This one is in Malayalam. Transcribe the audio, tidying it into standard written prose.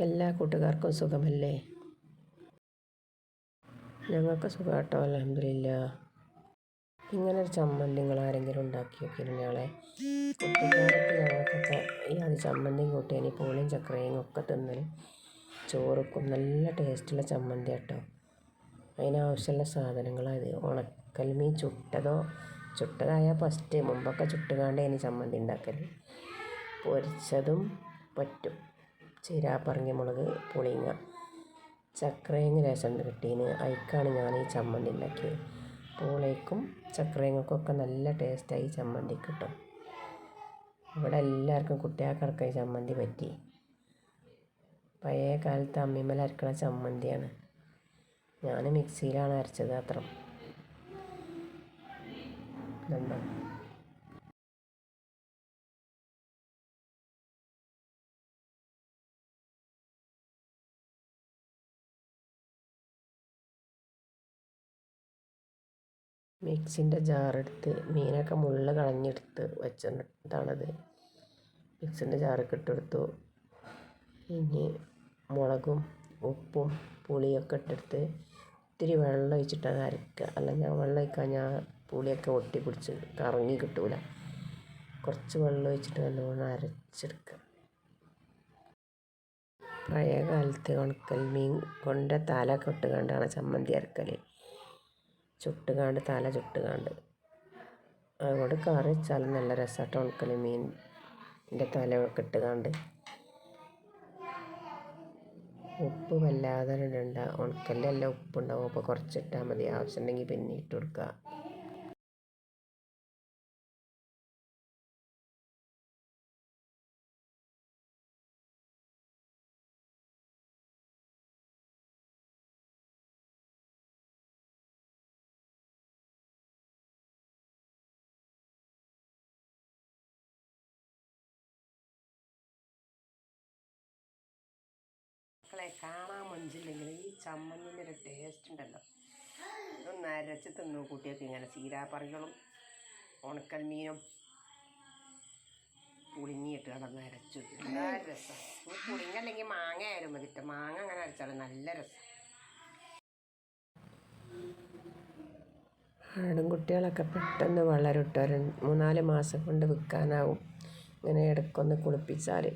എല്ലാ കൂട്ടുകാർക്കും സുഖമല്ലേ? ഞങ്ങൾക്ക് സുഖമാട്ടോ, അൽഹംദുലില്ലാ. ഇങ്ങനൊരു ചമ്മന്തി നിങ്ങൾ ആരെങ്കിലും ഉണ്ടാക്കി നോക്കിയിരുന്നു ഞങ്ങളെ കുട്ടിക്കാലത്ത്? ഞങ്ങൾക്കൊക്കെ ഈ അത് ചമ്മന്തിയും കൂട്ടിയാൽ പൂളിയും ചക്കരയും ഒക്കെ തിന്നൽ ചോറുക്കും നല്ല ടേസ്റ്റുള്ള ചമ്മന്തി കേട്ടോ. അതിനാവശ്യമുള്ള സാധനങ്ങളത് ഉണക്കൽമീൻ ചുട്ടതായ ഫസ്റ്റ് മുമ്പൊക്കെ ചുട്ടുകാണ്ടേന് ചമ്മന്തി ഉണ്ടാക്കൽ. പൊരിച്ചതും പറ്റും. ചീരാപ്പറങ്ങി മുളക് പുളിങ്ങ ചക്കരേങ്ങ രസം കിട്ടീന്. അതിക്കാണ് ഞാൻ ഈ ചമ്മന്തി ഉണ്ടാക്കിയത്. പൂളയ്ക്കും ചക്കരേങ്ങക്കൊക്കെ നല്ല ടേസ്റ്റായി ചമ്മന്തി കിട്ടും. ഇവിടെ എല്ലാവർക്കും കുട്ടികൾക്കടക്കം ഈ ചമ്മന്തി പറ്റി. പഴയ കാലത്ത് അമ്മിമ്മൽ അരക്കണ ചമ്മന്തിയാണ്. ഞാൻ മിക്സിയിലാണ് അരച്ചത് അത്ര. ഇതുണ്ടോ? മിക്സിൻ്റെ ജാറെടുത്ത് മീനൊക്കെ മുള്ള് കളഞ്ഞെടുത്ത് വെച്ചതാണത്. മിക്സിൻ്റെ ജാറൊക്കെ ഇട്ടെടുത്തു. ഇനി മുളകും ഉപ്പും പുളിയൊക്കെ ഇട്ടെടുത്ത് ഇത്തിരി വെള്ളം ഒഴിച്ചിട്ടാണ് അരക്കുക. അല്ലെങ്കിൽ വെള്ളം ഒഴിക്കാൻ പുളിയൊക്കെ ഒട്ടിപ്പിടിച്ച് കറങ്ങി കിട്ടൂല. കുറച്ച് വെള്ളം ഒഴിച്ചിട്ട് നല്ലോണം അരച്ചെടുക്കുക. പഴയ കാലത്ത് ഉണക്കൽ മീൻ കൊണ്ട് തലയൊക്കെ ഇട്ടുകൊണ്ടാണ് ചമ്മന്തി അരക്കൽ. തല ചുട്ടുകാണ്ട് അതുകൊണ്ട് കറി വെച്ചാലും നല്ല രസമായിട്ട് ഉണക്കൽ മീനിൻ്റെ തലയൊക്കെ ഇട്ടുകാണ്ട്. ഉപ്പ് വല്ലാതെ ഇടണ്ട, ഉണക്കലിലെല്ലാം ഉപ്പുണ്ടാവും. അപ്പോൾ കുറച്ചിട്ടാൽ മതി, ആവശ്യമുണ്ടെങ്കിൽ പിന്നെ ഇട്ട് കൊടുക്കുക. മക്കളെ, കാണാൻ മഞ്ചില്ലെങ്കിൽ ഈ ചമ്മന്തിൻ്റെ ഒരു ടേസ്റ്റ് ഉണ്ടല്ലോ. ഇതൊന്ന് അരച്ച് തിന്നു കുട്ടിയൊക്കെ. ഇങ്ങനെ ചീരാപ്പറികളും ഉണക്കൽ മീനും പുളിങ്ങിയിട്ട് കിടന്ന് അരച്ചു. എന്താ രസം! പുളിങ്ങല്ലെങ്കിൽ മാങ്ങ ആയാലും മതി. മാങ്ങ അങ്ങനെ അരച്ചാലും നല്ല രസം. ആടുംകുട്ടികളൊക്കെ പെട്ടെന്ന് വളരും. 3-4 മാസം കൊണ്ട് വിൽക്കാനാവും. ഇങ്ങനെ ഇടയ്ക്കൊന്ന് കുളിപ്പിച്ചാൽ.